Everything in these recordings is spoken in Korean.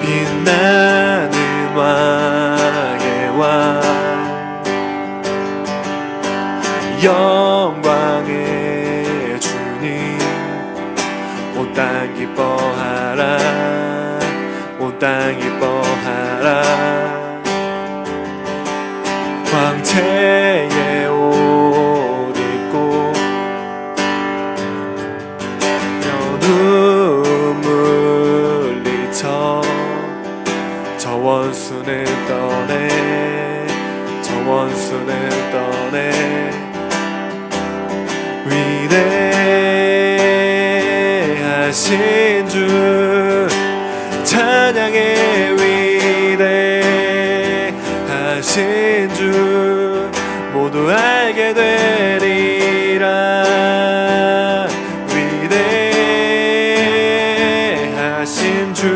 빛나는 왕의 왕 영광의 주님 온 땅 기뻐하라 온 땅 기뻐하라 광채의 옷 입고 눈물 흘리쳐 저 원수는 떠내 저 원수는 떠내 위대하신 주 찬양의 위대하신 주 모두 알게 되리라 위대하신 주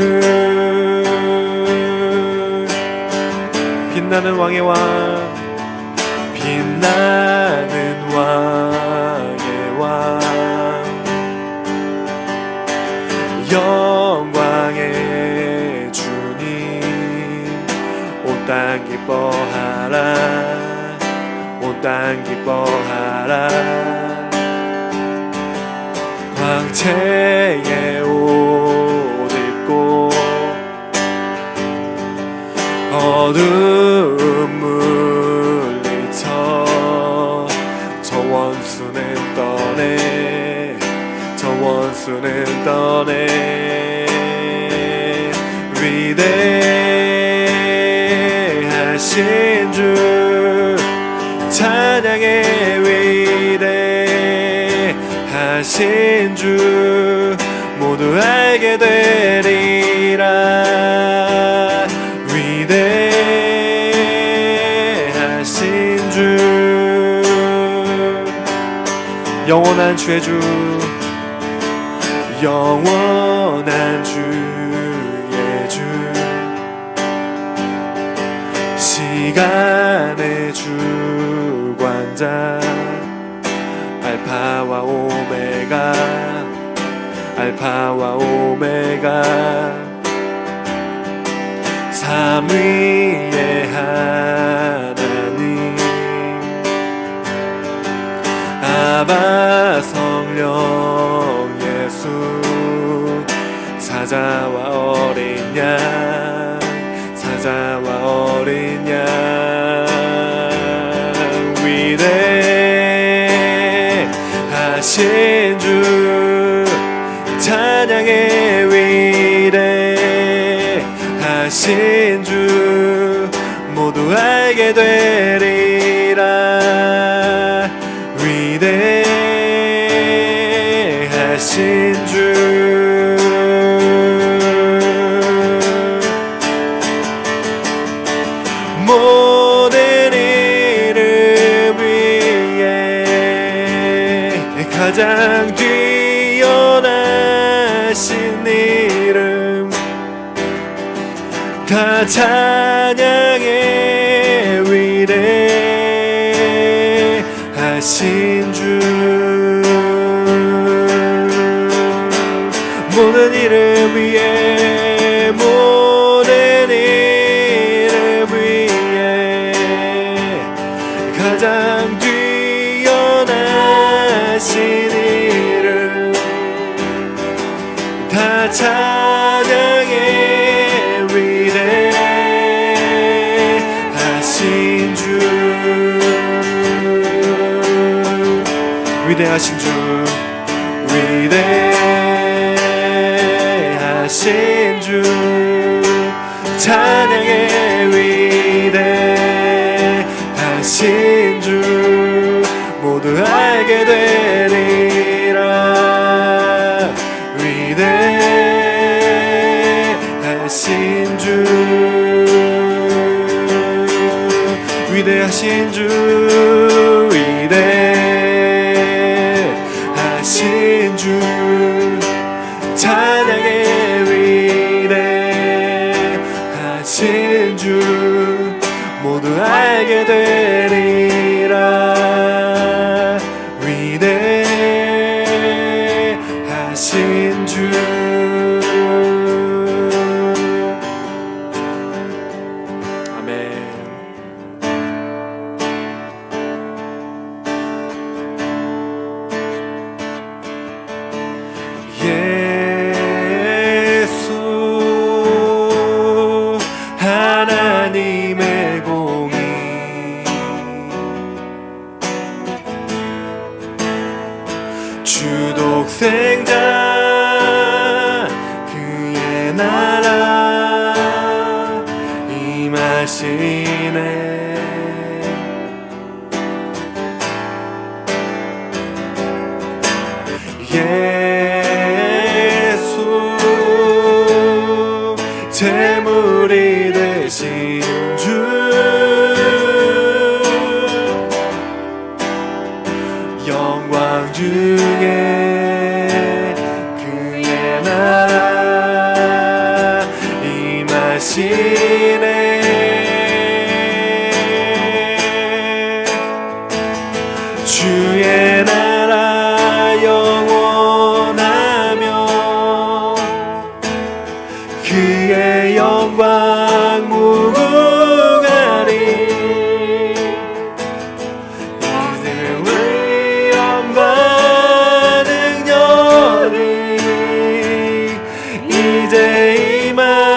빛나는 왕의 왕 빛나는 왕의 왕 영광의 주님 온 땅 기뻐하라 온 땅 기뻐하라 광채의 옷 입고 어둠 물리쳐 저 원수는 떠내 저 원수는 떠내 위대하신 주 찬양의 위대하신 주 모두 알게 되리라 위대하신 주 영원한 주의 주 영원한 주의 주 시간의 주관자 알파와 오메가 알파와 오메가 삼위의 하나님 아바 성령 예수 사자와 어린 양 사자와 어린 양 위대하신 주 찬양의 위대하신 주 모두 알게 되리라 위대하신 주 모든 이름 위에 가장 뛰어나신 이름 다 찬양의 위대하신 주 모든 이름 위에 모든 이름 위에 가장 뛰어나신 이름 다 찬양의 위대하신 주 위대하신 주 위대하신 주 찬양의 위대하신 주 모두 알게 되리라 위대하신 주 위대하신 주 위대하신 주 찬양의 위대하신 주 모두 알게 되리라 위대하신 주 임하시네. 예수 제물이 되신 주 영광 중에 그의 나라 임하시네. 주의 나라 영원하며 그의 영광 무궁하리. 이제는 위엄과 능력이 이제 임하였으니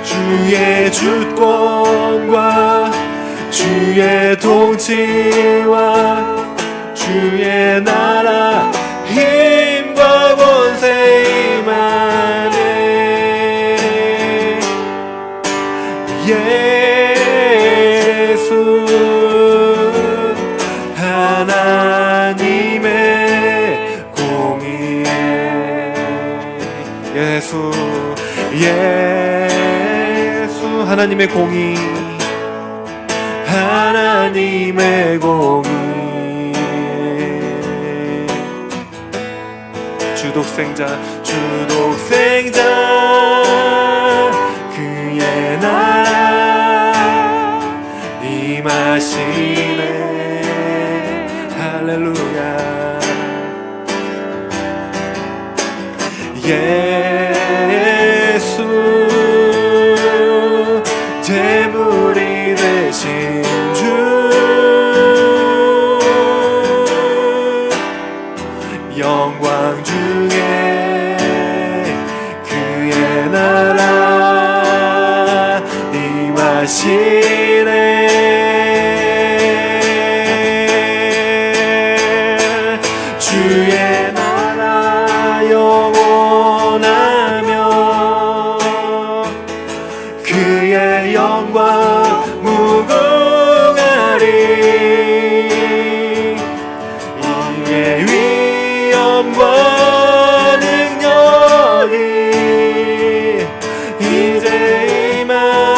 주의 주권과 주의 통치와 주의 나라 힘과 권세 임하네. 예수 하나님의 공의. 예수 하나님의 공의. 하나님의 공의. 주독생자 그의 나라 임하시네. 할렐루야. 예수 제물이 되신 주 영광 중에 그의 나라 임하시네. 주의 나라 영원하며 그의 영광 무궁하리. 이의 위엄과 능력이 이제 임하였으니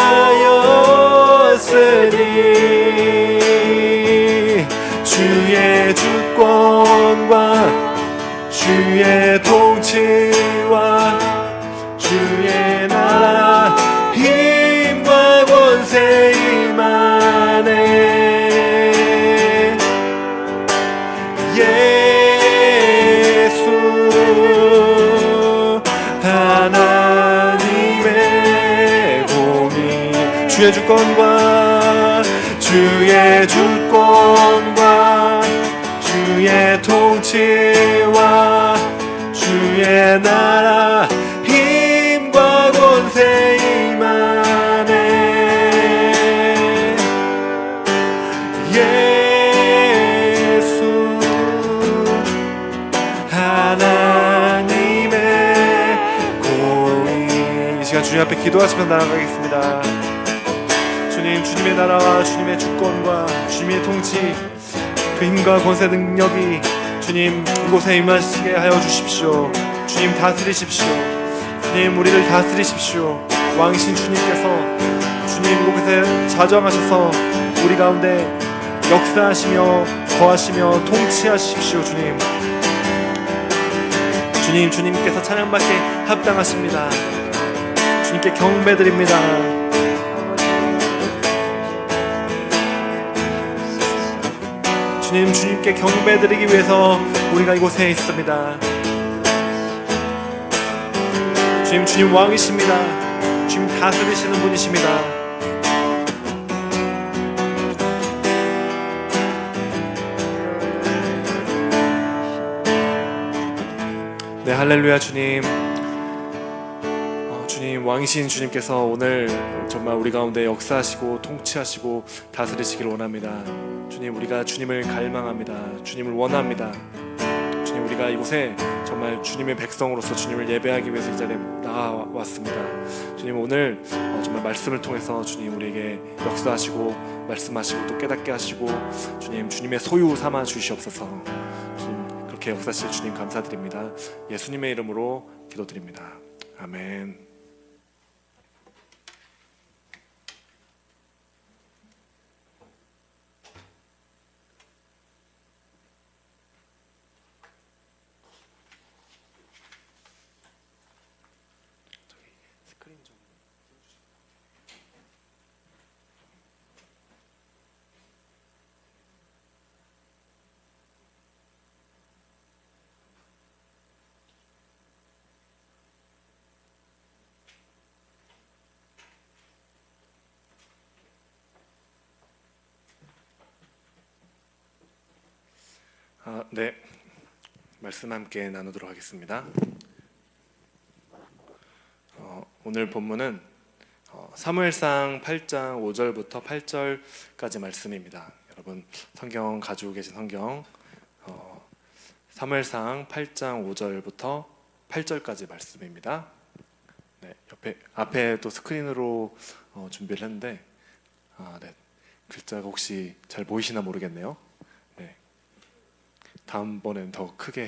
주의 주권과 주의 통치와 주의 나라 힘과 권세 임하네. 예수 하나님의 공의. 주의 주권과 주의 통치와 주의 나라 힘과 권세 임하네. 예수 하나님의 공의. 이 시간 주님 앞에 기도하시며 나아가겠습니다. 주님의 나라와 주님의 주권과 주님의 통치, 그 힘과 권세 능력이 주님 이곳에 임하시게 하여 주십시오. 주님 다스리십시오. 주님 우리를 다스리십시오. 왕이신 주님께서 주님 이곳에 자정하셔서 우리 가운데 역사하시며 거하시며 통치하십시오. 주님께서 찬양받게 합당하십니다. 주님께 경배드립니다. 주님께 경배드리기 위해서 우리가 이곳에 있습니다. 주님 왕이십니다. 주님 다스리시는 분이십니다. 네, 할렐루야. 주님 왕이신 주님께서 오늘 정말 우리 가운데 역사하시고 통치하시고 다스리시길 원합니다. 주님, 우리가 주님을 갈망합니다. 주님을 원합니다. 주님, 우리가 이곳에 정말 주님의 백성으로서 주님을 예배하기 위해서 이 자리에 나와왔습니다. 주님, 오늘 정말 말씀을 통해서 주님 우리에게 역사하시고 말씀하시고 또 깨닫게 하시고 주님, 주님의 소유 삼아 주시옵소서. 주님, 그렇게 역사하실 주님 감사드립니다. 예수님의 이름으로 기도드립니다. 아멘. 스크린 좀. 네, 말씀 함께 나누도록 하겠습니다. 오늘 본문은 사무엘상 8장 5절부터 8절까지 말씀입니다. 여러분 성경 가지고 계신 성경 사무엘상 8장 5절부터 8절까지 말씀입니다. 네, 앞에 또 스크린으로 준비를 했는데 네, 글자가 혹시 잘 보이시나 모르겠네요. 네, 다음번엔 더 크게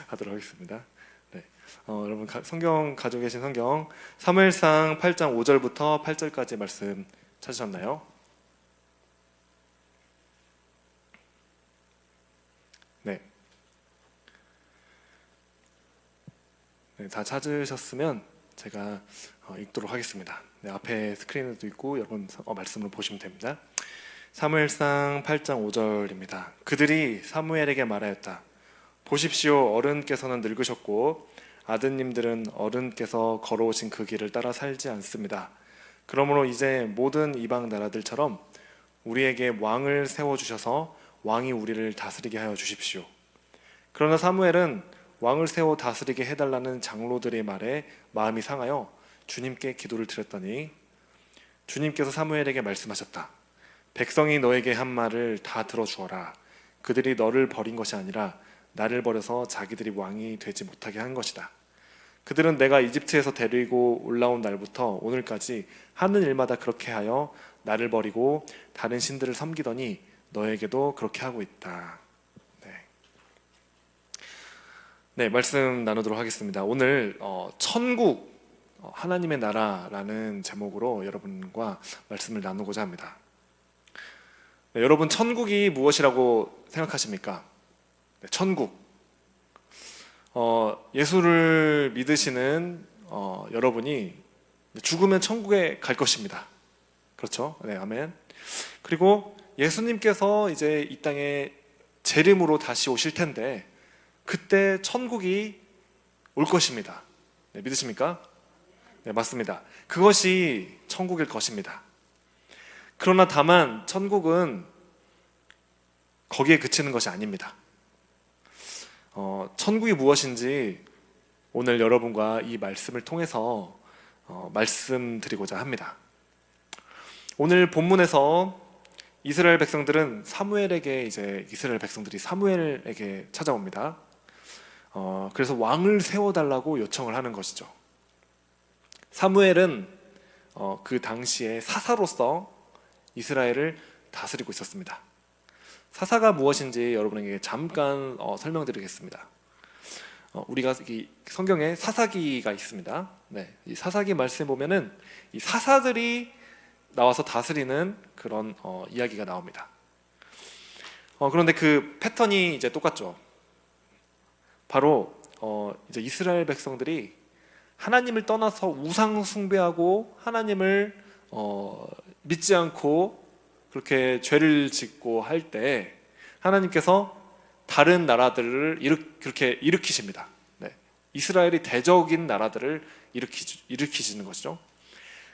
하도록 하겠습니다. 네, 여러분 성경 가지고 계신 성경 사무엘상 8장 5절부터 8절까지 말씀 찾으셨나요? 네, 네, 다 찾으셨으면 제가 읽도록 하겠습니다. 네, 앞에 스크린에도 있고 여러분 말씀을 보시면 됩니다. 사무엘상 8장 5절입니다. 그들이 사무엘에게 말하였다. 보십시오, 어른께서는 늙으셨고 아드님들은 어른께서 걸어오신 그 길을 따라 살지 않습니다. 그러므로 이제 모든 이방 나라들처럼 우리에게 왕을 세워주셔서 왕이 우리를 다스리게 하여 주십시오. 그러나 사무엘은 왕을 세워 다스리게 해달라는 장로들의 말에 마음이 상하여 주님께 기도를 드렸더니 주님께서 사무엘에게 말씀하셨다. 백성이 너에게 한 말을 다 들어주어라. 그들이 너를 버린 것이 아니라 나를 버려서 자기들이 왕이 되지 못하게 한 것이다. 그들은 내가 이집트에서 데리고 올라온 날부터 오늘까지 하는 일마다 그렇게 하여 나를 버리고 다른 신들을 섬기더니 너에게도 그렇게 하고 있다. 네, 말씀 나누도록 하겠습니다. 오늘 천국, 하나님의 나라라는 제목으로 여러분과 말씀을 나누고자 합니다. 네, 여러분 천국이 무엇이라고 생각하십니까? 네, 천국. 예수를 믿으시는 여러분이 죽으면 천국에 갈 것입니다. 그렇죠? 네, 아멘. 그리고 예수님께서 이제 이 땅에 재림으로 다시 오실 텐데 그때 천국이 올 것입니다. 네, 믿으십니까? 네, 맞습니다. 그것이 천국일 것입니다. 그러나 다만 천국은 거기에 그치는 것이 아닙니다. 천국이 무엇인지 오늘 여러분과 이 말씀을 통해서 말씀드리고자 합니다. 오늘 본문에서 이스라엘 백성들은 이스라엘 백성들이 사무엘에게 찾아옵니다. 그래서 왕을 세워달라고 요청을 하는 것이죠. 사무엘은 그 당시에 사사로서 이스라엘을 다스리고 있었습니다. 사사가 무엇인지 여러분에게 잠깐 설명드리겠습니다. 우리가 이 성경에 사사기가 있습니다. 네, 이 사사기 말씀에 보면은 이 사사들이 나와서 다스리는 그런 이야기가 나옵니다. 그런데 그 패턴이 이제 똑같죠. 바로 이제 이스라엘 백성들이 하나님을 떠나서 우상 숭배하고 하나님을 믿지 않고 그렇게 죄를 짓고 할 때 하나님께서 다른 나라들을 그렇게 일으키십니다. 네. 이스라엘이 대적인 나라들을 일으키시는 것이죠.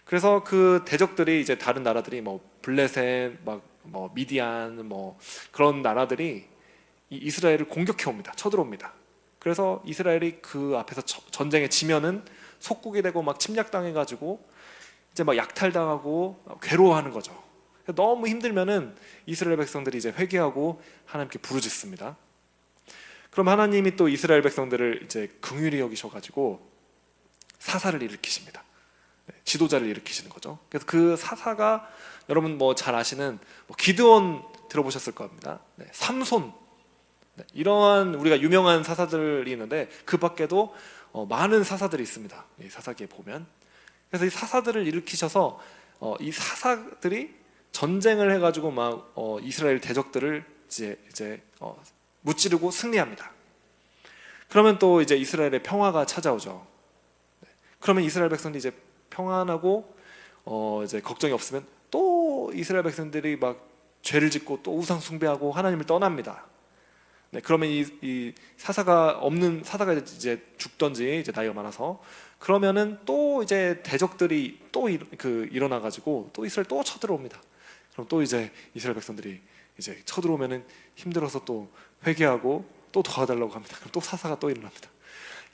그래서 그 대적들이 이제 다른 나라들이 뭐 블레셋, 뭐 미디안, 뭐 그런 나라들이 이스라엘을 공격해 옵니다. 쳐들어옵니다. 그래서 이스라엘이 그 앞에서 전쟁에 지면은 속국이 되고 막 침략당해가지고 이제 막 약탈당하고 괴로워하는 거죠. 너무 힘들면은 이스라엘 백성들이 이제 회개하고 하나님께 부르짖습니다. 그럼 하나님이 또 이스라엘 백성들을 이제 긍휼히 여기셔가지고 사사를 일으키십니다. 지도자를 일으키시는 거죠. 그래서 그 사사가 여러분 뭐 잘 아시는 기드온 들어보셨을 겁니다. 삼손, 이러한 우리가 유명한 사사들이 있는데 그 밖에도 많은 사사들이 있습니다. 이 사사기에 보면. 그래서 이 사사들을 일으키셔서 이 사사들이 전쟁을 해가지고 막 이스라엘 대적들을 이제 무찌르고 승리합니다. 그러면 또 이제 이스라엘의 평화가 찾아오죠. 그러면 이스라엘 백성들이 이제 평안하고 이제 걱정이 없으면 또 이스라엘 백성들이 막 죄를 짓고 또 우상 숭배하고 하나님을 떠납니다. 그러면 이 사사가 없는 사사가 이제 죽던지 이제 나이가 많아서 그러면은 또 이제 대적들이 또 일어나 가지고 또 이스라엘 또 쳐들어옵니다. 그럼 또 이제 이스라엘 백성들이 이제 쳐들어오면은 힘들어서 또 회개하고 또 도와달라고 합니다. 그럼 또 사사가 또 일어납니다.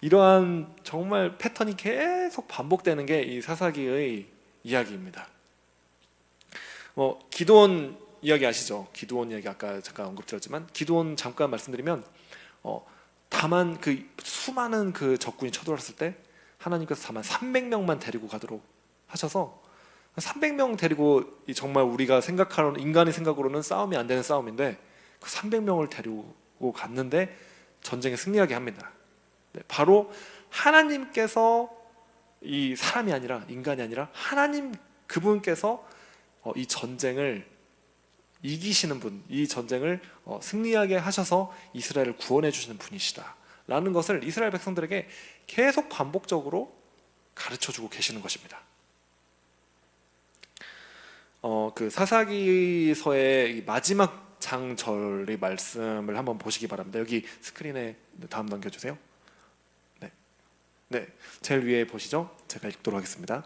이러한 정말 패턴이 계속 반복되는 게 이 사사기의 이야기입니다. 기드온 이야기 아시죠? 기드온 이야기 아까 잠깐 언급드렸지만 기드온 잠깐 말씀드리면 다만 그 수많은 그 적군이 쳐들어왔을 때 하나님께서 다만 300명만 데리고 가도록 하셔서 300명 데리고 정말 우리가 생각하는 인간의 생각으로는 싸움이 안 되는 싸움인데 그 300명을 데리고 갔는데 전쟁에 승리하게 합니다. 바로 하나님께서 이 사람이 아니라 인간이 아니라 하나님 그분께서 이 전쟁을 이기시는 분, 이 전쟁을 승리하게 하셔서 이스라엘을 구원해 주시는 분이시다라는 것을 이스라엘 백성들에게 계속 반복적으로 가르쳐주고 계시는 것입니다. 그 사사기서의 마지막 장절의 말씀을 한번 보시기 바랍니다. 여기 스크린에 다음 넘겨주세요. 네, 제일 위에 보시죠. 제가 읽도록 하겠습니다.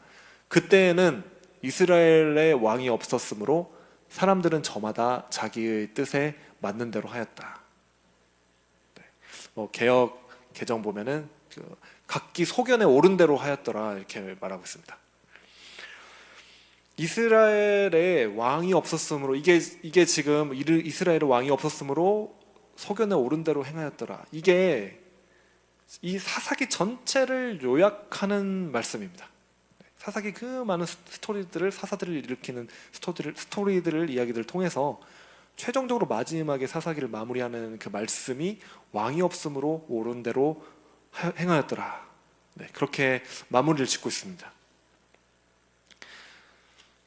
그때에는 이스라엘의 왕이 없었으므로 사람들은 저마다 자기의 뜻에 맞는 대로 하였다. 개역 개정 보면은 각기 소견에 옳은 대로 하였더라 이렇게 말하고 있습니다. 이스라엘의 왕이 없었으므로 이게 지금 이스라엘의 왕이 없었으므로 소견에 옳은 대로 행하였더라. 이게 이 사사기 전체를 요약하는 말씀입니다. 사사기 그 많은 스토리들을 사사들을 일으키는 스토리들을 이야기들을 통해서 최종적으로 마지막에 사사기를 마무리하는 그 말씀이 왕이 없으므로 옳은 대로 행하였더라. 그렇게 마무리를 짓고 있습니다.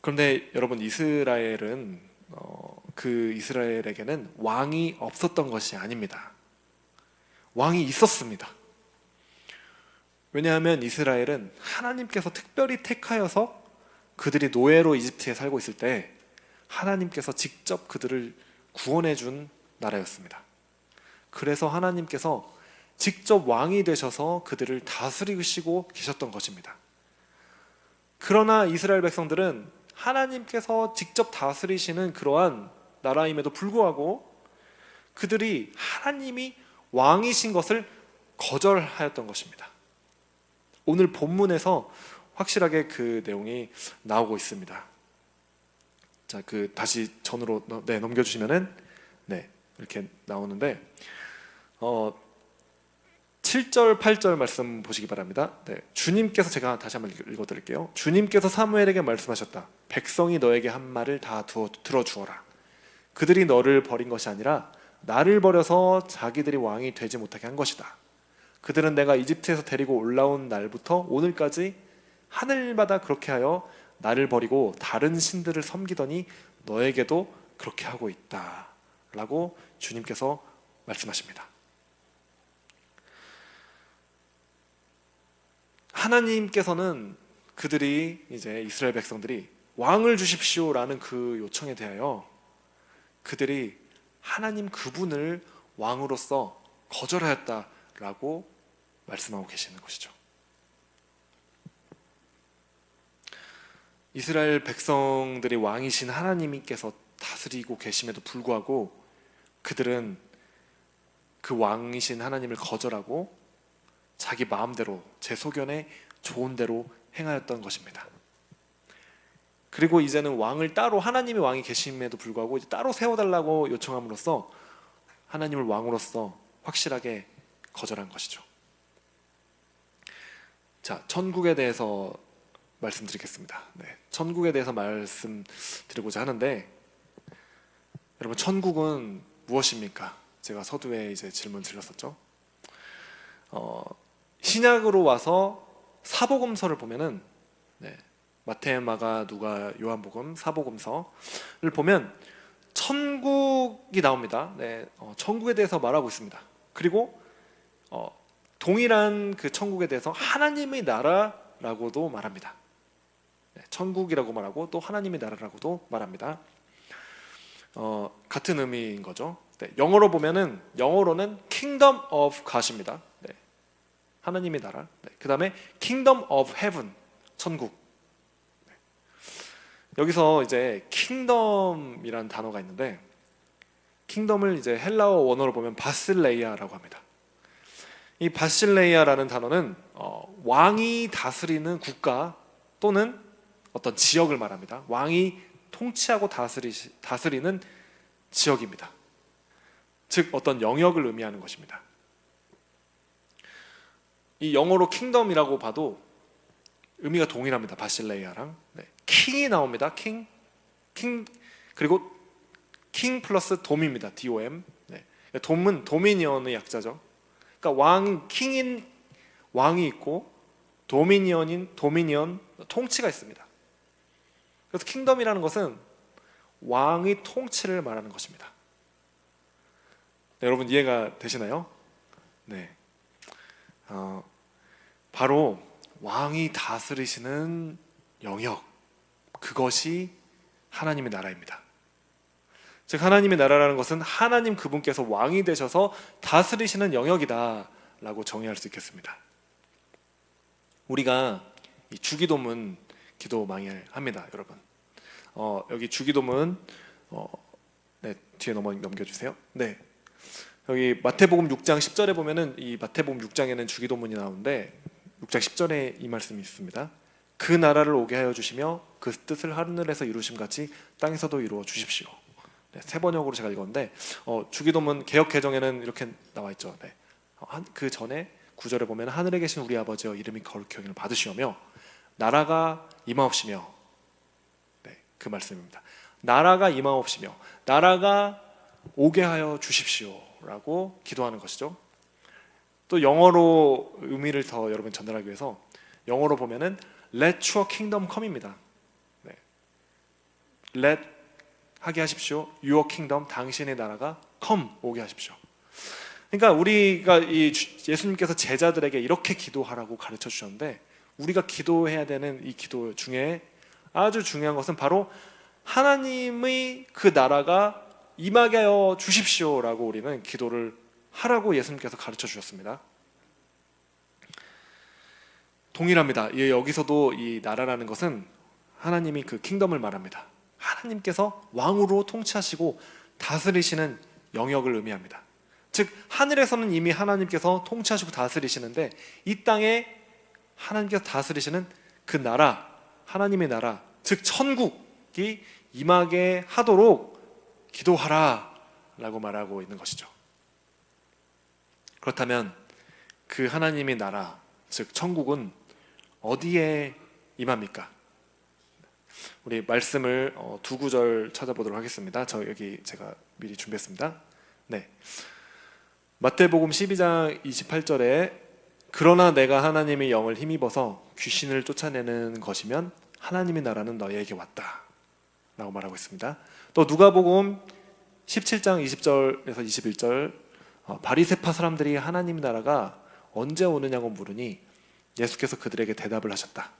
그런데 여러분 이스라엘은 그 이스라엘에게는 왕이 없었던 것이 아닙니다. 왕이 있었습니다. 왜냐하면 이스라엘은 하나님께서 특별히 택하여서 그들이 노예로 이집트에 살고 있을 때 하나님께서 직접 그들을 구원해 준 나라였습니다. 그래서 하나님께서 직접 왕이 되셔서 그들을 다스리시고 계셨던 것입니다. 그러나 이스라엘 백성들은 하나님께서 직접 다스리시는 그러한 나라임에도 불구하고 그들이 하나님이 왕이신 것을 거절하였던 것입니다. 오늘 본문에서 확실하게 그 내용이 나오고 있습니다. 자, 다시 전으로 넘겨주시면은 이렇게 나오는데 7절, 8절 말씀 보시기 바랍니다. 주님께서 제가 다시 한번 읽어드릴게요. 주님께서 사무엘에게 말씀하셨다. 백성이 너에게 한 말을 다 들어주어라. 그들이 너를 버린 것이 아니라 나를 버려서 자기들이 왕이 되지 못하게 한 것이다. 그들은 내가 이집트에서 데리고 올라온 날부터 오늘까지 하늘마다 그렇게 하여 나를 버리고 다른 신들을 섬기더니 너에게도 그렇게 하고 있다 라고 주님께서 말씀하십니다. 하나님께서는 그들이 이제 이스라엘 백성들이 왕을 주십시오라는 그 요청에 대하여 그들이 하나님 그분을 왕으로서 거절하였다라고 말씀하고 계시는 것이죠. 이스라엘 백성들이 왕이신 하나님께서 다스리고 계심에도 불구하고 그들은 그 왕이신 하나님을 거절하고 자기 마음대로 제 소견에 좋은 대로 행하였던 것입니다. 그리고 이제는 왕을 따로 하나님이 왕이 계심에도 불구하고 이제 따로 세워달라고 요청함으로써 하나님을 왕으로서 확실하게 거절한 것이죠. 자, 천국에 대해서 말씀드리겠습니다. 네, 천국에 대해서 말씀드리고자 하는데, 여러분, 천국은 무엇입니까? 제가 서두에 이제 질문 드렸었죠. 신약으로 와서 사복음서를 보면은, 네, 마태, 마가, 누가, 요한복음, 사복음서를 보면 천국이 나옵니다. 네, 천국에 대해서 말하고 있습니다. 그리고 동일한 그 천국에 대해서 하나님의 나라라고도 말합니다. 네, 천국이라고 말하고 또 하나님의 나라라고도 말합니다. 같은 의미인 거죠. 네, 영어로는 Kingdom of God입니다. 네, 하나님의 나라. 네, 그 다음에 Kingdom of Heaven, 천국. 네, 여기서 이제 Kingdom이라는 단어가 있는데, Kingdom을 이제 헬라어 원어로 보면 바실레이아라고 합니다. 이 바실레이아라는 단어는 왕이 다스리는 국가 또는 어떤 지역을 말합니다. 왕이 통치하고 다스리는 지역입니다. 즉 어떤 영역을 의미하는 것입니다. 이 영어로 킹덤이라고 봐도 의미가 동일합니다. 바실레이아랑. 네. 킹이 나옵니다. 킹 그리고 킹 플러스 돔입니다. DOM. 네. 돔은 도미니언의 약자죠. 그러니까 킹인 왕이 있고 도미니언 통치가 있습니다. 그래서 킹덤이라는 것은 왕의 통치를 말하는 것입니다. 네, 여러분 이해가 되시나요? 네, 바로 왕이 다스리시는 영역, 그것이 하나님의 나라입니다. 즉 하나님의 나라라는 것은 하나님 그분께서 왕이 되셔서 다스리시는 영역이다 라고 정의할 수 있겠습니다. 우리가 이 주기도문 기도 많이 합니다, 여러분. 여기 주기도문 네, 뒤에 넘겨주세요. 네, 여기 마태복음 6장 10절에 보면은 이 마태복음 6장에는 주기도문이 나오는데 6장 10절에 이 말씀이 있습니다. 그 나라를 오게 하여 주시며 그 뜻을 하늘에서 이루심 같이 땅에서도 이루어 주십시오. 네, 세 번역으로 제가 읽었는데 주기도문 개역 개정에는 이렇게 나와 있죠. 네, 그 전에 9절에 보면 하늘에 계신 우리 아버지여 이름이 거룩히 여김을 받으시오며 나라가 임하옵시며, 네, 그 말씀입니다. 나라가 임하옵시며 나라가 오게 하여 주십시오 라고 기도하는 것이죠. 또 영어로 의미를 더 여러분 전달하기 위해서 영어로 보면은 Let your kingdom come입니다. 네. Let 하게 하십시오. Your kingdom, 당신의 나라가 come, 오게 하십시오. 그러니까 우리가 예수님께서 제자들에게 이렇게 기도하라고 가르쳐 주셨는데, 우리가 기도해야 되는 이 기도 중에 아주 중요한 것은 바로 하나님의 그 나라가 임하게 하여 주십시오라고 우리는 기도를 하라고 예수님께서 가르쳐 주셨습니다. 동일합니다. 여기서도 이 나라라는 것은 하나님이 그 킹덤을 말합니다. 하나님께서 왕으로 통치하시고 다스리시는 영역을 의미합니다. 즉 하늘에서는 이미 하나님께서 통치하시고 다스리시는데, 이 땅에 하나님께서 다스리시는 그 나라, 하나님의 나라, 즉 천국이 임하게 하도록 기도하라 라고 말하고 있는 것이죠. 그렇다면 그 하나님의 나라, 즉 천국은 어디에 임합니까? 우리 말씀을 두 구절 찾아보도록 하겠습니다. 여기 제가 미리 준비했습니다. 네, 마태복음 12장 28절에 그러나 내가 하나님의 영을 힘입어서 귀신을 쫓아내는 것이면 하나님의 나라는 너희에게 왔다 라고 말하고 있습니다. 또 누가복음 17장 20절에서 21절 바리새파 사람들이 하나님 나라가 언제 오느냐고 물으니 예수께서 그들에게 대답을 하셨다.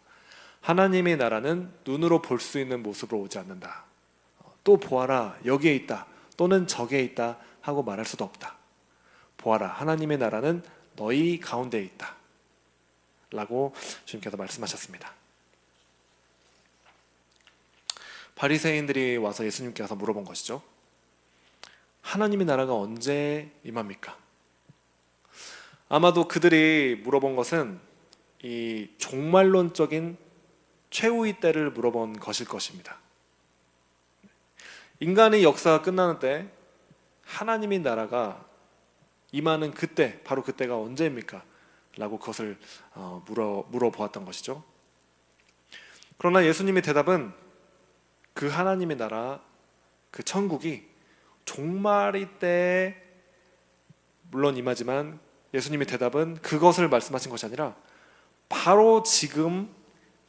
하나님의 나라는 눈으로 볼 수 있는 모습으로 오지 않는다. 또 보아라 여기에 있다 또는 저기에 있다 하고 말할 수도 없다. 보아라 하나님의 나라는 너희 가운데에 있다 라고 주님께서 말씀하셨습니다. 바리새인들이 와서 예수님께서 물어본 것이죠. 하나님의 나라가 언제 임합니까? 아마도 그들이 물어본 것은 이 종말론적인 최후의 때를 물어본 것일 것입니다. 인간의 역사가 끝나는 때 하나님의 나라가 임하는 그때, 바로 그때가 언제입니까? 라고 그것을 물어보았던 것이죠. 그러나 예수님의 대답은 그 하나님의 나라, 그 천국이 종말이 때에 물론 임하지만, 예수님의 대답은 그것을 말씀하신 것이 아니라 바로 지금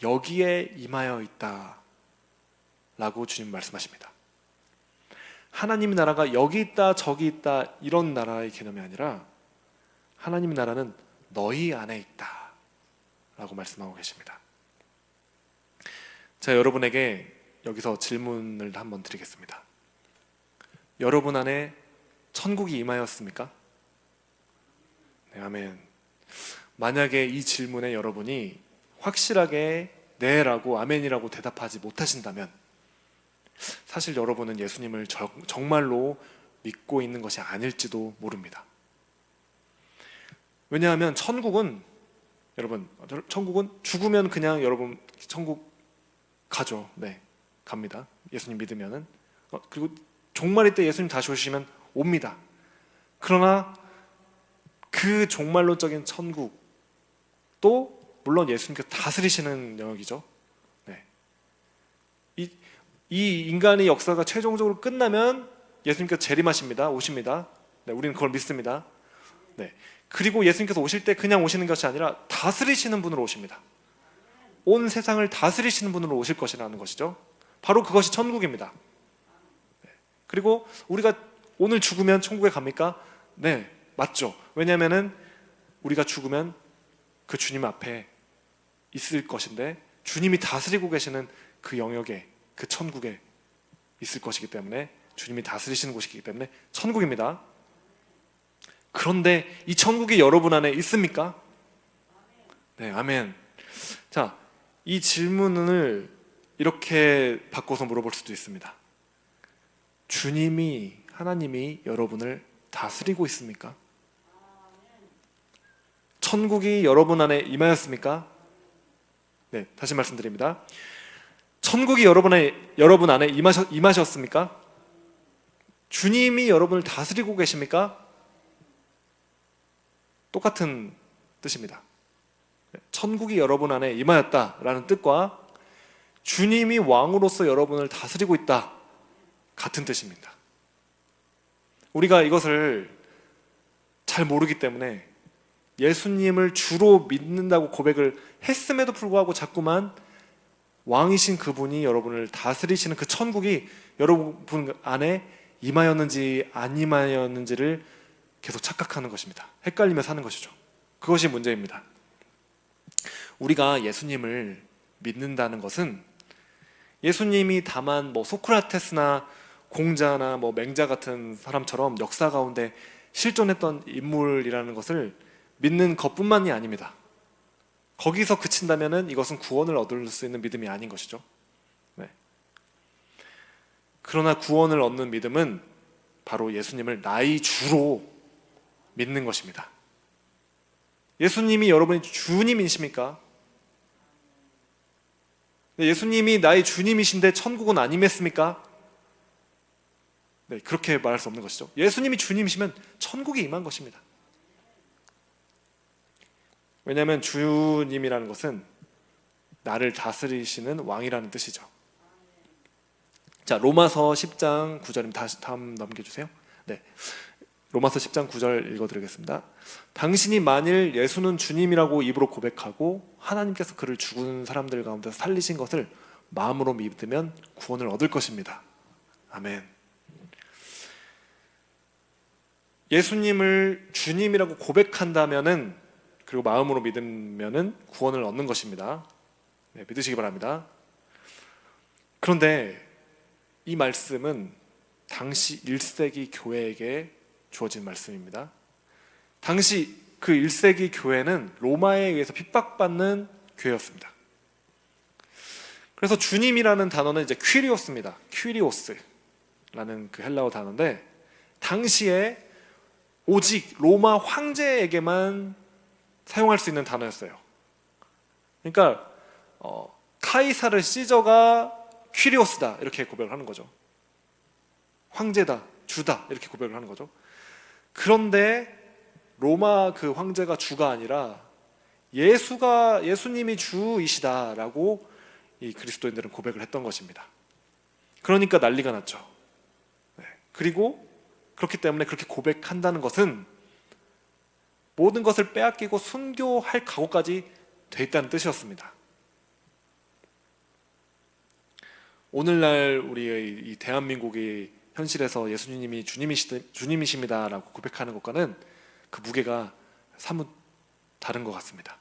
여기에 임하여 있다 라고 주님 말씀하십니다. 하나님의 나라가 여기 있다 저기 있다 이런 나라의 개념이 아니라 하나님의 나라는 너희 안에 있다 라고 말씀하고 계십니다. 자, 여러분에게 여기서 질문을 한번 드리겠습니다. 여러분 안에 천국이 임하였습니까? 네, 아멘. 만약에 이 질문에 여러분이 확실하게 네라고 아멘이라고 대답하지 못하신다면 사실 여러분은 예수님을 정말로 믿고 있는 것이 아닐지도 모릅니다. 왜냐하면 천국은 죽으면 그냥 여러분 천국 가죠. 네, 갑니다. 예수님 믿으면은. 그리고 종말일 때 예수님 다시 오시면 옵니다. 그러나 그 종말론적인 천국도 물론 예수님께서 다스리시는 영역이죠. 네. 이 인간의 역사가 최종적으로 끝나면 예수님께서 재림하십니다. 오십니다. 네, 우리는 그걸 믿습니다. 네. 그리고 예수님께서 오실 때 그냥 오시는 것이 아니라 다스리시는 분으로 오십니다. 온 세상을 다스리시는 분으로 오실 것이라는 것이죠. 바로 그것이 천국입니다. 네. 그리고 우리가 오늘 죽으면 천국에 갑니까? 네, 맞죠. 왜냐하면 우리가 죽으면 그 주님 앞에 있을 것인데 주님이 다스리고 계시는 그 영역에, 그 천국에 있을 것이기 때문에, 주님이 다스리시는 곳이기 때문에 천국입니다. 그런데 이 천국이 여러분 안에 있습니까? 네, 아멘. 자, 이 질문을 이렇게 바꿔서 물어볼 수도 있습니다. 하나님이 여러분을 다스리고 있습니까? 천국이 여러분 안에 임하였습니까? 네, 다시 말씀드립니다. 천국이 여러분 안에 임하셨습니까? 주님이 여러분을 다스리고 계십니까? 똑같은 뜻입니다. 천국이 여러분 안에 임하였다라는 뜻과 주님이 왕으로서 여러분을 다스리고 있다, 같은 뜻입니다. 우리가 이것을 잘 모르기 때문에 예수님을 주로 믿는다고 고백을 했음에도 불구하고 자꾸만 왕이신 그분이 여러분을 다스리시는 그 천국이 여러분 안에 임하였는지 안 임하였는지를 계속 착각하는 것입니다. 헷갈리며 사는 것이죠. 그것이 문제입니다. 우리가 예수님을 믿는다는 것은 예수님이 다만 소크라테스나 공자나 맹자 같은 사람처럼 역사 가운데 실존했던 인물이라는 것을 믿는 것뿐만이 아닙니다. 거기서 그친다면은 이것은 구원을 얻을 수 있는 믿음이 아닌 것이죠. 네. 그러나 구원을 얻는 믿음은 바로 예수님을 나의 주로 믿는 것입니다. 예수님이 여러분의 주님이십니까? 네, 예수님이 나의 주님이신데 천국은 안 임했습니까? 네, 그렇게 말할 수 없는 것이죠. 예수님이 주님이시면 천국이 임한 것입니다. 왜냐하면 주님이라는 것은 나를 다스리시는 왕이라는 뜻이죠. 자, 로마서 10장 9절입니다. 다음 넘겨주세요. 네, 로마서 10장 9절 읽어드리겠습니다. 당신이 만일 예수는 주님이라고 입으로 고백하고 하나님께서 그를 죽은 사람들 가운데서 살리신 것을 마음으로 믿으면 구원을 얻을 것입니다. 아멘. 예수님을 주님이라고 고백한다면은, 그리고 마음으로 믿으면은 구원을 얻는 것입니다. 네, 믿으시기 바랍니다. 그런데 이 말씀은 당시 1세기 교회에게 주어진 말씀입니다. 당시 그 1세기 교회는 로마에 의해서 핍박받는 교회였습니다. 그래서 주님이라는 단어는 이제 퀴리오스입니다. 퀴리오스라는 그 헬라어 단어인데, 당시에 오직 로마 황제에게만 사용할 수 있는 단어였어요. 그러니까 카이사르 시저가 퀴리오스다 이렇게 고백을 하는 거죠. 황제다, 주다 이렇게 고백을 하는 거죠. 그런데 로마 그 황제가 주가 아니라 예수님이 주이시다라고 이 그리스도인들은 고백을 했던 것입니다. 그러니까 난리가 났죠. 네. 그리고 그렇기 때문에 그렇게 고백한다는 것은 모든 것을 빼앗기고 순교할 각오까지 돼 있다는 뜻이었습니다. 오늘날 우리의 이 대한민국의 현실에서 예수님이 주님이십니다라고 고백하는 것과는 그 무게가 사뭇 다른 것 같습니다.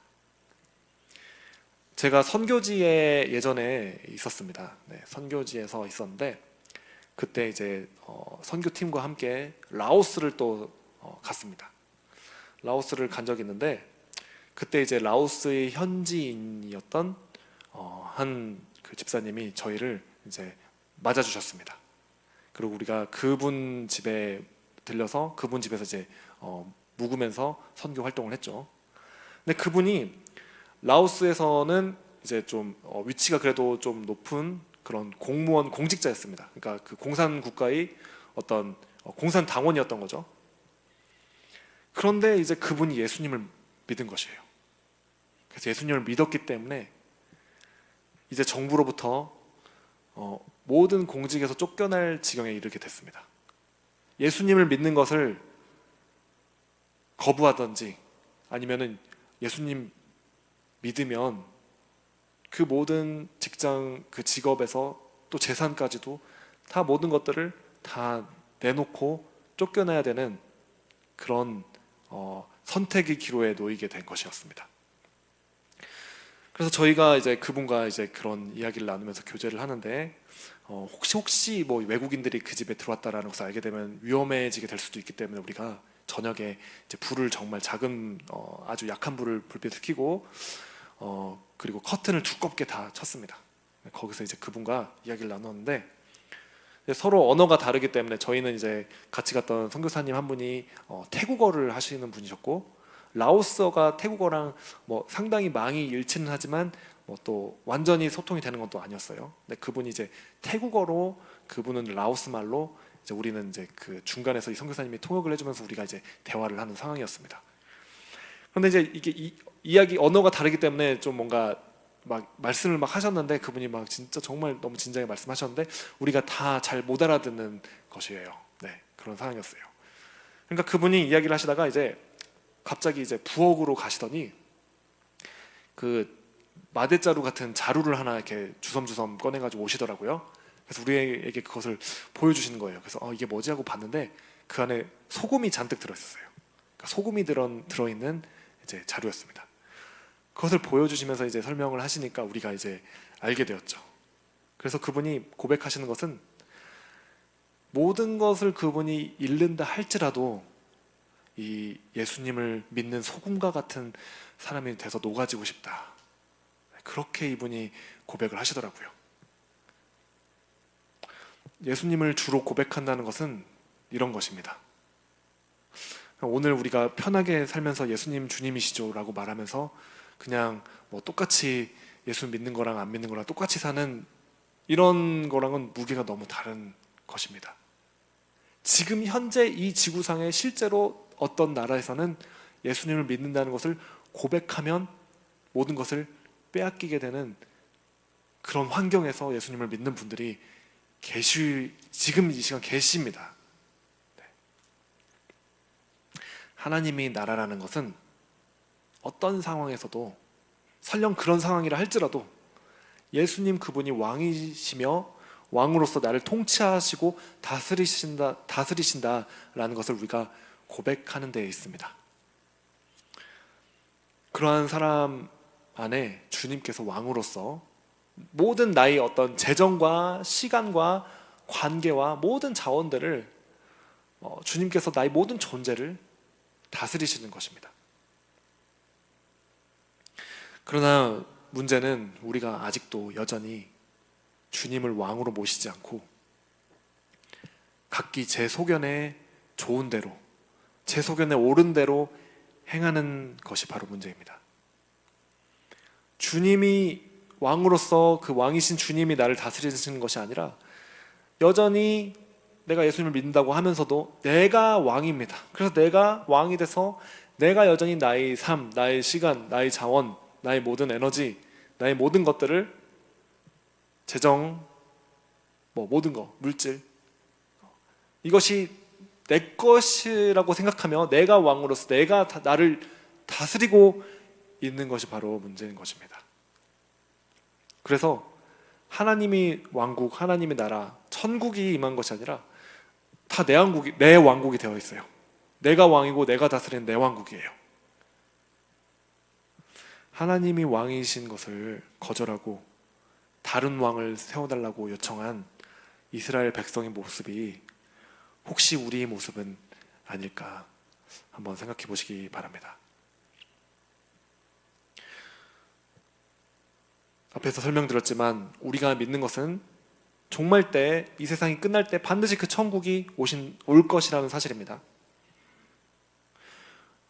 제가 선교지에 예전에 있었습니다. 네, 선교지에서 있었는데 그때 이제 선교팀과 함께 라오스를 또 갔습니다. 라오스를 간 적이 있는데 그때 이제 라오스의 현지인이었던 한 그 집사님이 저희를 이제 맞아주셨습니다. 그리고 우리가 그분 집에 들려서 그분 집에서 이제 묵으면서 선교 활동을 했죠. 근데 그분이 라오스에서는 이제 좀 위치가 그래도 좀 높은 그런 공무원 공직자였습니다. 그러니까 그 공산 국가의 어떤 공산 당원이었던 거죠. 그런데 이제 그분이 예수님을 믿은 것이에요. 그래서 예수님을 믿었기 때문에 이제 정부로부터 모든 공직에서 쫓겨날 지경에 이르게 됐습니다. 예수님을 믿는 것을 거부하든지 아니면은 예수님 믿으면 그 모든 직장, 그 직업에서 또 재산까지도 다 모든 것들을 다 내놓고 쫓겨나야 되는 그런 선택의 기로에 놓이게 된 것이었습니다. 그래서 저희가 이제 그분과 이제 그런 이야기를 나누면서 교제를 하는데 혹시 뭐 외국인들이 그 집에 들어왔다라는 것을 알게 되면 위험해지게 될 수도 있기 때문에 우리가 저녁에 이제 불을 정말 작은 아주 약한 불빛을 켜고 그리고 커튼을 두껍게 다 쳤습니다. 거기서 이제 그분과 이야기를 나눴는데 서로 언어가 다르기 때문에 저희는 이제 같이 갔던 선교사님 한 분이 태국어를 하시는 분이셨고 라오스어가 태국어랑 뭐 상당히 많이 일치는 하지만 뭐 또 완전히 소통이 되는 건 또 아니었어요. 근데 그분이 이제 태국어로 그분은 라오스 말로 이제 우리는 이제 그 중간에서 이 선교사님이 통역을 해주면서 우리가 이제 대화를 하는 상황이었습니다. 그런데 이제 이게 이야기 언어가 다르기 때문에 좀 뭔가 막 말씀을 막 하셨는데 그분이 막 진짜 정말 너무 진지하게 말씀하셨는데 우리가 다 잘 못 알아듣는 것이에요. 네, 그런 상황이었어요. 그러니까 그분이 이야기를 하시다가 이제 갑자기 이제 부엌으로 가시더니 그 마대자루 같은 자루를 하나 이렇게 주섬주섬 꺼내가지고 오시더라고요. 그래서 우리에게 그것을 보여주시는 거예요. 그래서 이게 뭐지 하고 봤는데 그 안에 소금이 잔뜩 들어있었어요. 그러니까 소금이 들어있는 이제 자루였습니다. 그것을 보여주시면서 이제 설명을 하시니까 우리가 이제 알게 되었죠. 그래서 그분이 고백하시는 것은 모든 것을 그분이 잃는다 할지라도 이 예수님을 믿는 소금과 같은 사람이 돼서 녹아지고 싶다. 그렇게 이분이 고백을 하시더라고요. 예수님을 주로 고백한다는 것은 이런 것입니다. 오늘 우리가 편하게 살면서 예수님 주님이시죠 라고 말하면서 그냥 뭐 똑같이 예수 믿는 거랑 안 믿는 거랑 똑같이 사는 이런 거랑은 무게가 너무 다른 것입니다. 지금 현재 이 지구상에 실제로 어떤 나라에서는 예수님을 믿는다는 것을 고백하면 모든 것을 빼앗기게 되는 그런 환경에서 예수님을 믿는 분들이 지금 이 시간 계십니다. 네. 하나님이 나라라는 것은 어떤 상황에서도 설령 그런 상황이라 할지라도 예수님 그분이 왕이시며 왕으로서 나를 통치하시고 다스리신다라는 것을 우리가 고백하는 데에 있습니다. 그러한 사람 안에 주님께서 왕으로서 모든 나의 어떤 재정과 시간과 관계와 모든 자원들을 주님께서 나의 모든 존재를 다스리시는 것입니다. 그러나 문제는 우리가 아직도 여전히 주님을 왕으로 모시지 않고 각기 제 소견에 좋은 대로 제 소견에 옳은 대로 행하는 것이 바로 문제입니다. 주님이 왕으로서 그 왕이신 주님이 나를 다스리시는 것이 아니라 여전히 내가 예수님을 믿는다고 하면서도 내가 왕입니다. 그래서 내가 왕이 돼서 내가 여전히 나의 삶, 나의 시간, 나의 자원, 나의 모든 에너지, 나의 모든 것들을 재정, 모든 거, 물질, 이것이 내 것이라고 생각하며 내가 왕으로서 내가 나를 다스리고 있는 것이 바로 문제인 것입니다. 그래서 하나님이 왕국, 하나님의 나라, 천국이 임한 것이 아니라 다 내 왕국이 되어 있어요. 내가 왕이고 내가 다스리는 내 왕국이에요. 하나님이 왕이신 것을 거절하고 다른 왕을 세워달라고 요청한 이스라엘 백성의 모습이 혹시 우리의 모습은 아닐까 한번 생각해 보시기 바랍니다. 앞에서 설명드렸지만 우리가 믿는 것은 종말 때, 이 세상이 끝날 때 반드시 그 천국이 올 것이라는 사실입니다.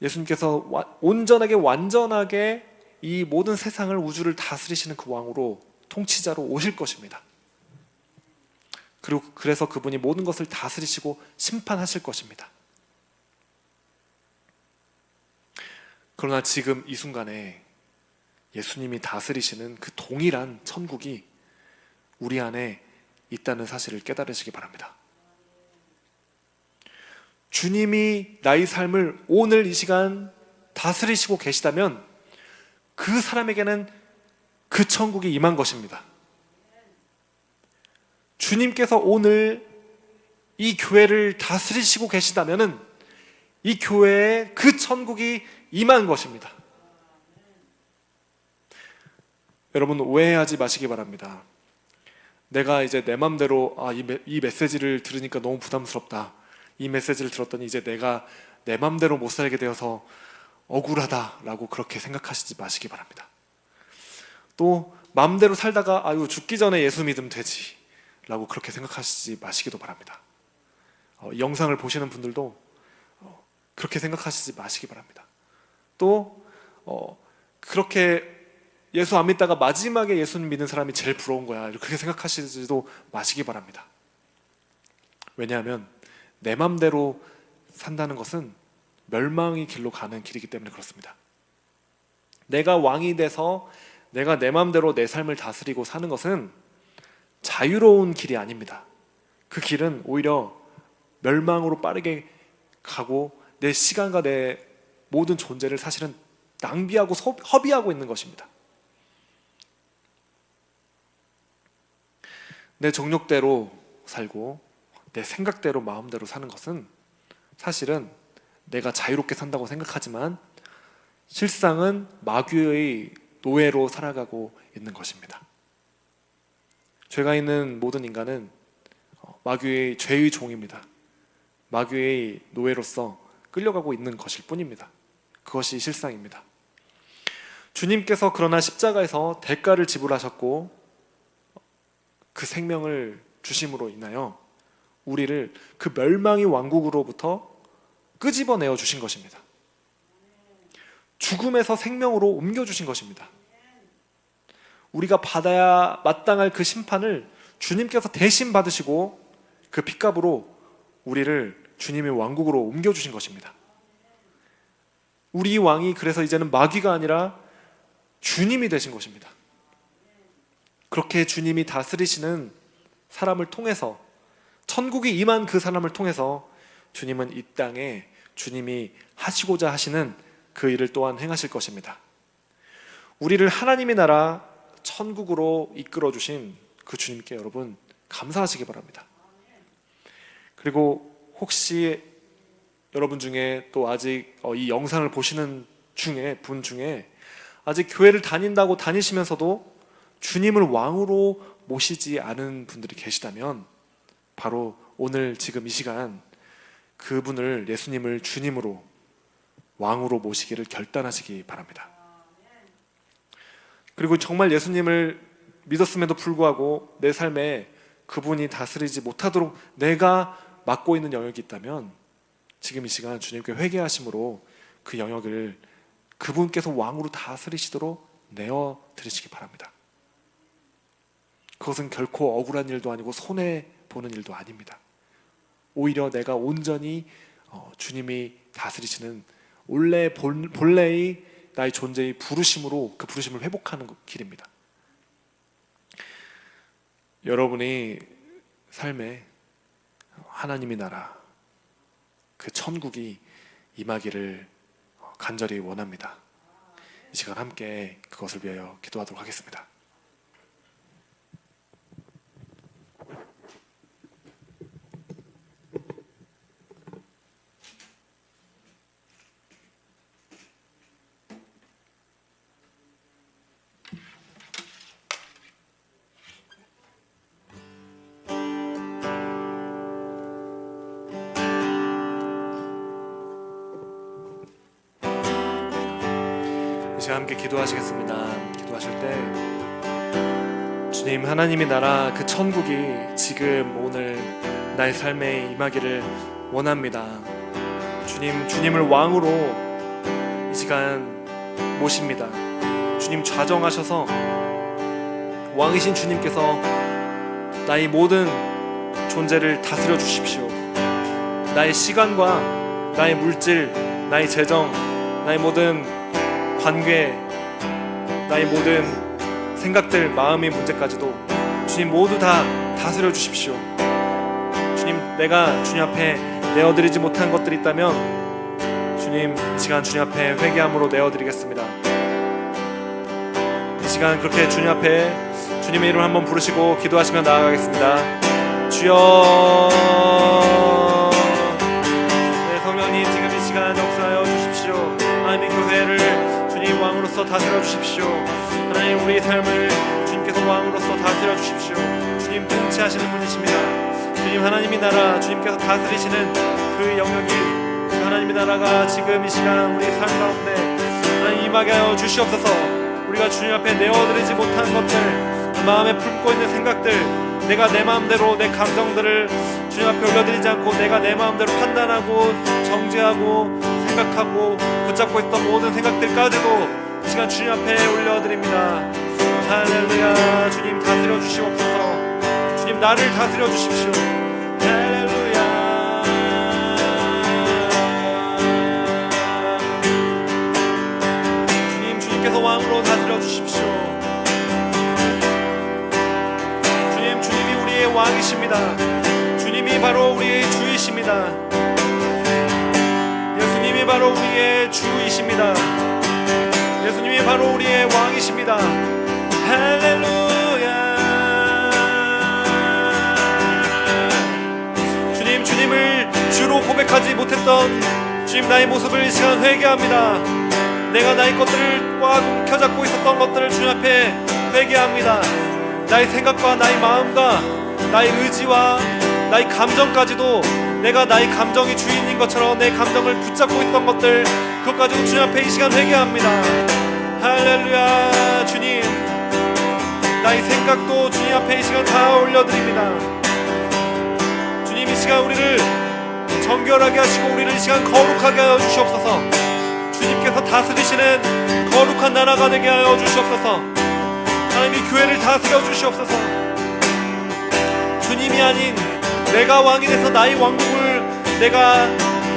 예수님께서 온전하게 완전하게 이 모든 세상을, 우주를 다스리시는 그 왕으로, 통치자로 오실 것입니다. 그리고 그래서 그분이 모든 것을 다스리시고 심판하실 것입니다. 그러나 지금 이 순간에 예수님이 다스리시는 그 동일한 천국이 우리 안에 있다는 사실을 깨달으시기 바랍니다. 주님이 나의 삶을 오늘 이 시간 다스리시고 계시다면 그 사람에게는 그 천국이 임한 것입니다. 주님께서 오늘 이 교회를 다스리시고 계시다면 이 교회에 그 천국이 임한 것입니다. 여러분, 오해하지 마시기 바랍니다. 내가 이제 내 맘대로 이 메시지를 들으니까 너무 부담스럽다, 이 메시지를 들었더니 이제 내가 내 맘대로 못 살게 되어서 억울하다라고 그렇게 생각하시지 마시기 바랍니다. 또 맘대로 살다가 죽기 전에 예수 믿으면 되지 라고 그렇게 생각하시지 마시기도 바랍니다. 이 영상을 보시는 분들도 그렇게 생각하시지 마시기 바랍니다. 또 그렇게 예수 안 믿다가 마지막에 예수님 믿는 사람이 제일 부러운 거야, 그렇게 생각하시지도 마시기 바랍니다. 왜냐하면 내 맘대로 산다는 것은 멸망의 길로 가는 길이기 때문에 그렇습니다. 내가 왕이 돼서 내가 내 맘대로 내 삶을 다스리고 사는 것은 자유로운 길이 아닙니다. 그 길은 오히려 멸망으로 빠르게 가고 내 시간과 내 모든 존재를 사실은 낭비하고 허비하고 있는 것입니다. 내 정욕대로 살고 내 생각대로 마음대로 사는 것은 사실은 내가 자유롭게 산다고 생각하지만 실상은 마귀의 노예로 살아가고 있는 것입니다. 죄가 있는 모든 인간은 마귀의 죄의 종입니다. 마귀의 노예로서 끌려가고 있는 것일 뿐입니다. 그것이 실상입니다. 주님께서 그러나 십자가에서 대가를 지불하셨고 그 생명을 주심으로 인하여 우리를 그 멸망의 왕국으로부터 끄집어내어 주신 것입니다. 죽음에서 생명으로 옮겨주신 것입니다. 우리가 받아야 마땅할 그 심판을 주님께서 대신 받으시고 그 핏값으로 우리를 주님의 왕국으로 옮겨주신 것입니다. 우리 왕이 그래서 이제는 마귀가 아니라 주님이 되신 것입니다. 그렇게 주님이 다스리시는 사람을 통해서, 천국이 임한 그 사람을 통해서 주님은 이 땅에 주님이 하시고자 하시는 그 일을 또한 행하실 것입니다. 우리를 하나님의 나라 천국으로 이끌어 주신 그 주님께 여러분 감사하시기 바랍니다. 그리고 혹시 여러분 중에 또 아직 이 영상을 보시는 분 중에 아직 교회를 다니시면서도 주님을 왕으로 모시지 않은 분들이 계시다면 바로 오늘 지금 이 시간 그분을, 예수님을 주님으로, 왕으로 모시기를 결단하시기 바랍니다. 그리고 정말 예수님을 믿었음에도 불구하고 내 삶에 그분이 다스리지 못하도록 내가 맡고 있는 영역이 있다면 지금 이 시간 주님께 회개하심으로 그 영역을 그분께서 왕으로 다스리시도록 내어드리시기 바랍니다. 그것은 결코 억울한 일도 아니고 손해보는 일도 아닙니다. 오히려 내가 온전히 주님이 다스리시는 본래의 나의 존재의 부르심으로 그 부르심을 회복하는 길입니다. 여러분이 삶에 하나님의 나라, 그 천국이 임하기를 간절히 원합니다. 이 시간 함께 그것을 위하여 기도하도록 하겠습니다. 이 시간 함께 기도하시겠습니다. 기도하실 때 주님, 하나님의 나라 그 천국이 지금 오늘 나의 삶에 임하기를 원합니다. 주님, 주님을 왕으로 이 시간 모십니다. 주님 좌정하셔서 왕이신 주님께서 나의 모든 존재를 다스려 주십시오. 나의 시간과 나의 물질, 나의 재정, 나의 모든 관계, 나의 모든 생각들, 마음의 문제까지도 주님 모두 다 다스려 주십시오. 주님, 내가 주님 앞에 내어드리지 못한 것들이 있다면 주님, 이 시간 주님 앞에 회개함으로 내어드리겠습니다. 이 시간 그렇게 주님 앞에 주님의 이름을 한번 부르시고 기도하시며 나아가겠습니다. 주여, 네, 성령님 지금 이 시간 역사하여 주십시오. 하나님의 교회를 주님 왕으로서 다스려 주십시오. 하나님, 우리의 삶을 주님께서 왕으로서 다스려 주십시오. 주님 통치하시는 분이십니다. 주님, 하나님의 나라, 주님께서 다스리시는 그 영역이, 그 하나님의 나라가 지금 이 시간 우리의 삶 가운데 하나님 임하게 하여 주시옵소서. 우리가 주님 앞에 내어드리지 못한 것들, 마음에 품고 있는 생각들, 내가 내 마음대로 내 감정들을 주님 앞에 올려드리지 않고 내가 내 마음대로 판단하고 정죄하고 생각하고 붙잡고 있던 모든 생각들까지도 이 시간 주님 앞에 올려드립니다. 할렐루야. 주님 다스려 주시옵소서. 주님 나를 다스려 주십시오. 할렐루야. 주님, 주님께서 왕으로 다스려 주십시오. 주님, 주님이 우리의 왕이십니다. 주님이 바로 우리의 주이십니다. 예수님이 바로 우리의 주이십니다. 예수님이 바로 우리의 왕이십니다. 할렐루야. 주님, 주님을 주로 고백하지 못했던 주님 나의 모습을 이 시간 회개합니다. 내가 나의 것들을 꽉 움켜잡고 있었던 것들을 주님 앞에 회개합니다. 나의 생각과 나의 마음과 나의 의지와 나의 감정까지도 내가 나의 감정이 주인인 것처럼 내 감정을 붙잡고 있던 것들, 그것까지도 주님 앞에 이 시간 회개합니다. 할렐루야. 주님, 나의 생각도 주님 앞에 이 시간 다 올려드립니다. 주님, 이 시간 우리를 정결하게 하시고 우리를 이 시간 거룩하게 하여 주시옵소서. 주님께서 다스리시는 거룩한 나라가 되게 하여 주시옵소서. 하나님이 교회를 다스려 주시옵소서. 주님이 아닌 내가 왕이 돼서 나의 왕국을 내가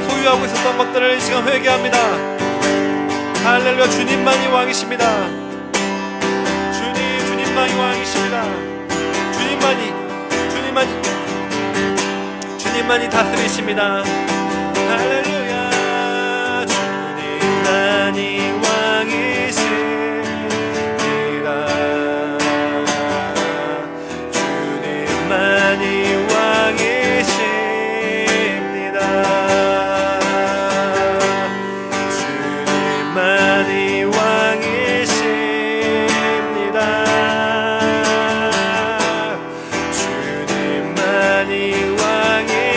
소유하고 있었던 것들을 이 시간 회개합니다. 할렐루야. 주님만이 왕이십니다. 주님만이 왕이십니다. 주님만이 다스리십니다. 할렐루야. 주님만이 왕이십니다. 주님만이 왕이십니다. 주님만이 왕이십니다. 주님만이 왕이십니다.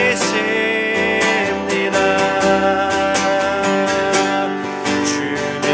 주님만이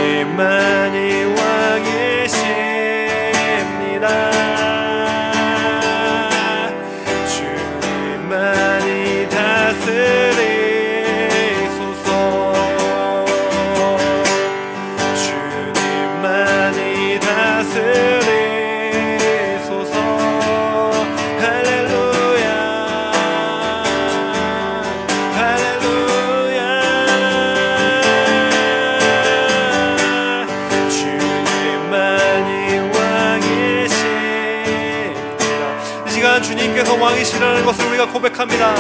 주님께서 왕이시라는 것을 우리가 고백합니다.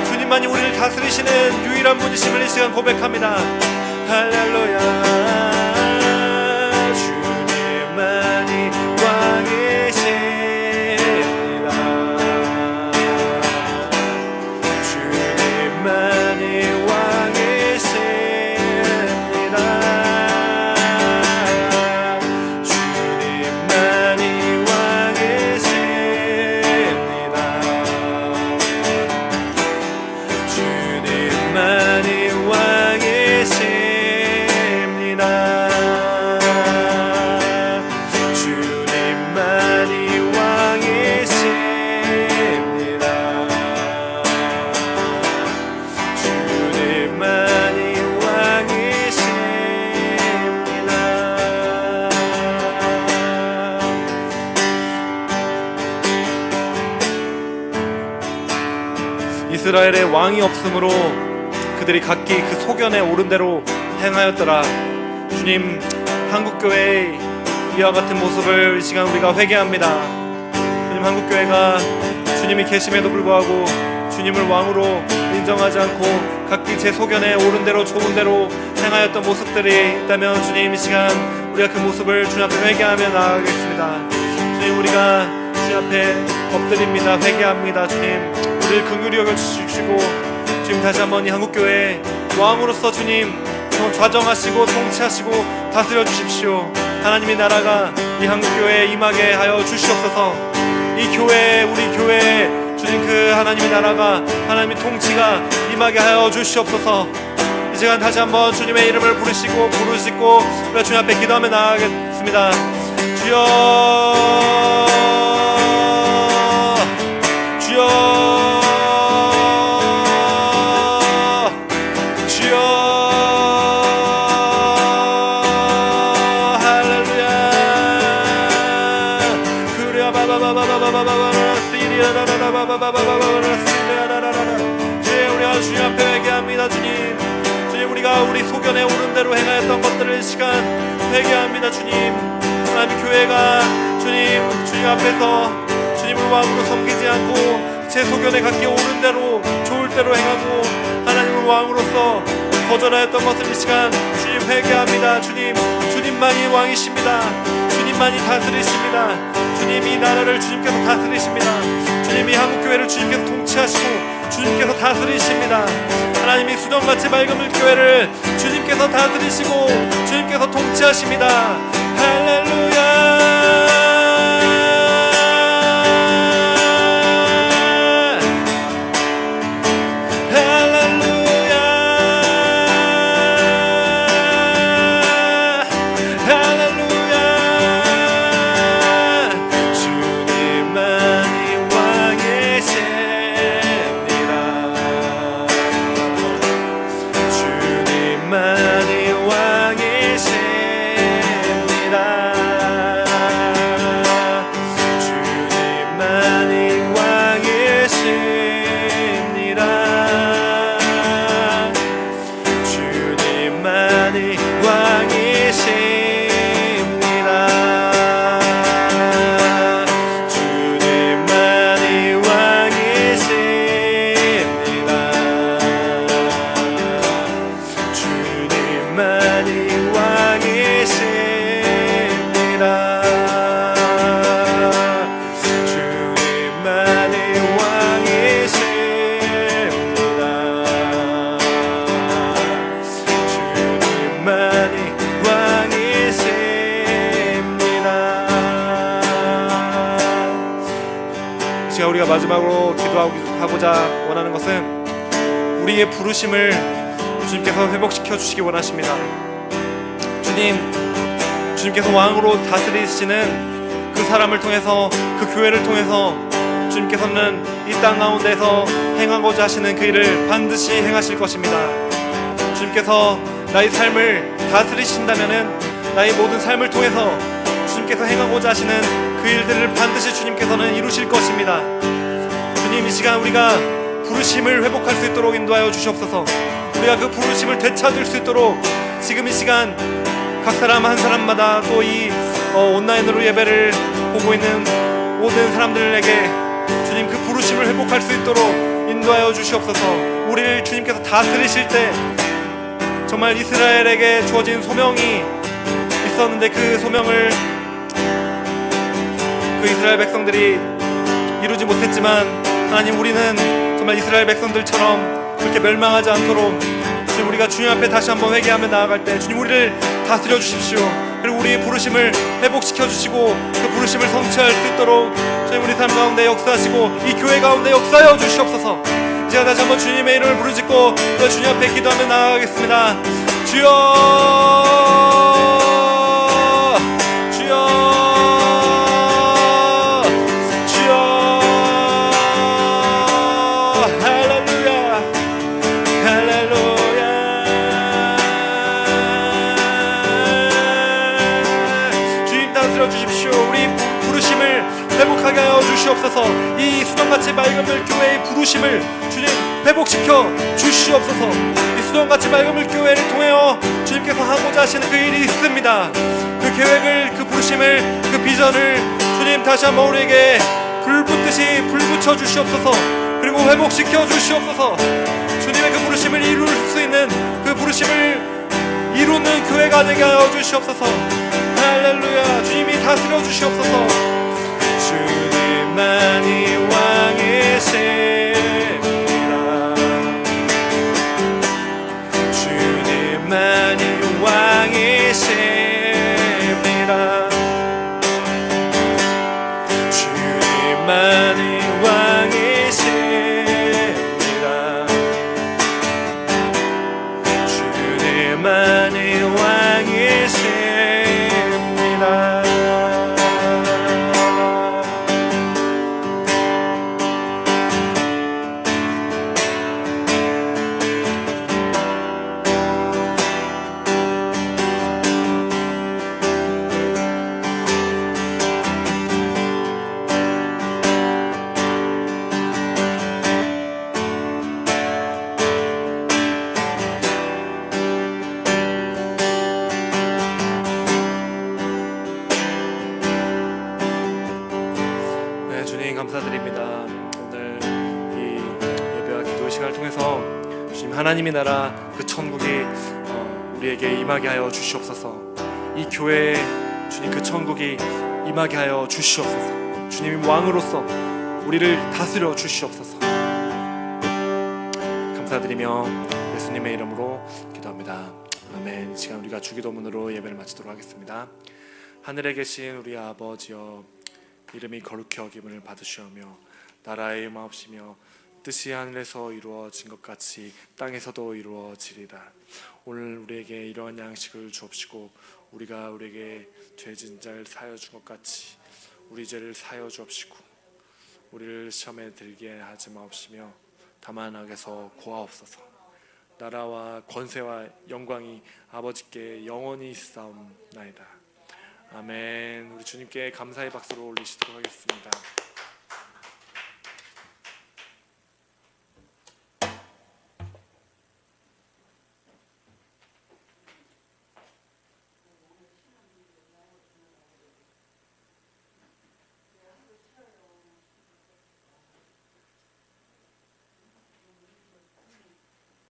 주님만이 우리를 다스리시는 유일한 분이심을 이 시간 고백합니다. 할렐루야. 주님만이 왕이십니다. 주님만이 왕이십니다. 주님만이 왕이십니다. 주님만이 왕이십니다. 주님만이 왕이십니다. 주님만이 왕이십니다. 이스라엘에 왕이 없으므로 그들이 각기 그 소견에 오른 대로 행하였더라. 주님, 한국교회의 이와 같은 모습을 이 시간 우리가 회개합니다. 주님, 한국교회가 주님이 계심에도 불구하고 주님을 왕으로 인정하지 않고 각기 제 소견에 옳은 대로 좋은 대로 행하였던 모습들이 있다면 주님, 이 시간 우리가 그 모습을 주님 앞에 회개하며 나아가겠습니다. 주님, 우리가 주님 앞에 엎드립니다. 회개합니다. 주님, 우리를 긍휼히 여겨주시고 주님, 다시 한번 이 한국교회 왕으로서 주님 좌정하시고 통치하시고 다스려 주십시오. 하나님의 나라가 이 한국교회에 임하게 하여 주시옵소서. 이 교회, 우리 교회에 주님 그 하나님의 나라가, 하나님의 통치가 임하게 하여 주시옵소서. 이 시간 다시 한번 주님의 이름을 부르시고 우리가 주님 앞에 기도하며 나아가겠습니다. 주여, 주여, 우리가 주님 앞에 회개합니다. 주님, 우리가 우리 소견에 오른 대로 행하였던 것들을 시간 회개합니다. 주님, 하나님 교회가 주님 앞에서 주님을 왕으로 섬기지 않고 제 소견에 각기 오른 대로 좋을 대로 행하고 하나님을 왕으로서 거절하였던 것을 이 시간 주님 회개합니다. 주님만이 왕이십니다. 주님만이 다스리십니다. 주님, 이 나라를 주님께서 다스리십니다. 주님, 이 한국교회를 주님께서 통치하시고 주님께서 다스리십니다. 하나님이 수정같이 맑은 물교회를 주님께서 다스리시고 주님께서 통치하십니다. 할렐루야. 우리가 마지막으로 기도하고자 원하는 것은 우리의 부르심을 주님께서 회복시켜 주시기 원하십니다. 주님께서 왕으로 다스리시는 그 사람을 통해서, 그 교회를 통해서 주님께서는 이 땅 가운데서 행하고자 하시는 그 일을 반드시 행하실 것입니다. 주님께서 나의 삶을 다스리신다면은 나의 모든 삶을 통해서 주님께서 행하고자 하시는 그 일들을 반드시 주님께서는 이루실 것입니다. 주님, 이 시간 우리가 부르심을 회복할 수 있도록 인도하여 주시옵소서. 우리가 그 부르심을 되찾을 수 있도록 지금 이 시간 각 사람 한 사람마다 또 이 온라인으로 예배를 보고 있는 모든 사람들에게 주님 주님 그 부르심을 회복할 수 있도록 인도하여 주시옵소서. 우리를 주님께서 다스리실 때 정말 이스라엘에게 주어진 소명이 있었는데 그 소명을 그 이스라엘 백성들이 이루지 못했지만, 하나님, 우리는 정말 이스라엘 백성들처럼 그렇게 멸망하지 않도록 주님, 우리가 주님 앞에 다시 한번 회개하며 나아갈 때 주님, 우리를 다스려 주십시오. 그리고 우리의 부르심을 회복시켜 주시고 그 부르심을 성취할 수 있도록 주님, 우리 삶 가운데 역사하시고 이 교회 가운데 역사하여 주시옵소서. 이제 다시 한번 주님의 이름을 부르짖고 주님 앞에 기도하며 나아가겠습니다. 주여, 회복하게 하여 주시옵소서. 이 수정같이 맑음을 교회의 부르심을 주님 회복시켜 주시옵소서. 이 수정같이 맑음을 교회를 통하여 주님께서 하고자 하시는 그 일이 있습니다. 그 계획을, 그 부르심을, 그 비전을 주님 다시 한번 우리에게 불붙듯이 불붙여 주시옵소서. 그리고 회복시켜 주시옵소서. 주님의 그 부르심을 이룰 수 있는, 그 부르심을 이루는 교회가 되게 하여 주시옵소서. 할렐루야. 주님이 다스려 주시옵소서. 주님만이 왕이십니다. 주님만이 왕이십니다. 주님만이 왕이십니다. 주님만이 왕이십니다. 감사드립니다. 오늘 이 예배와 기도의 시간을 통해서 주님, 하나님의 나라 그 천국이 우리에게 임하게 하여 주시옵소서. 이 교회에 주님 그 천국이 임하게 하여 주시옵소서. 주님이 왕으로서 우리를 다스려 주시옵소서. 감사드리며 예수님의 이름으로 기도합니다. 아멘. 이 시간 우리가 주기도문으로 예배를 마치도록 하겠습니다. 하늘에 계신 우리 아버지여, 이름이 거룩히 여김을 받으시오며 나라의 임하옵시며 뜻이 하늘에서 이루어진 것 같이 땅에서도 이루어지리다. 오늘 우리에게 이러한 양식을 주옵시고 우리가 우리에게 죄진 자를 사하여 준 것 같이 우리 죄를 사하여 주옵시고 우리를 시험에 들게 하지 마옵시며 다만 악에서 구하옵소서. 나라와 권세와 영광이 아버지께 영원히 있사옵나이다. 아멘. 우리 주님께 감사의 박수로 올리시도록 하겠습니다.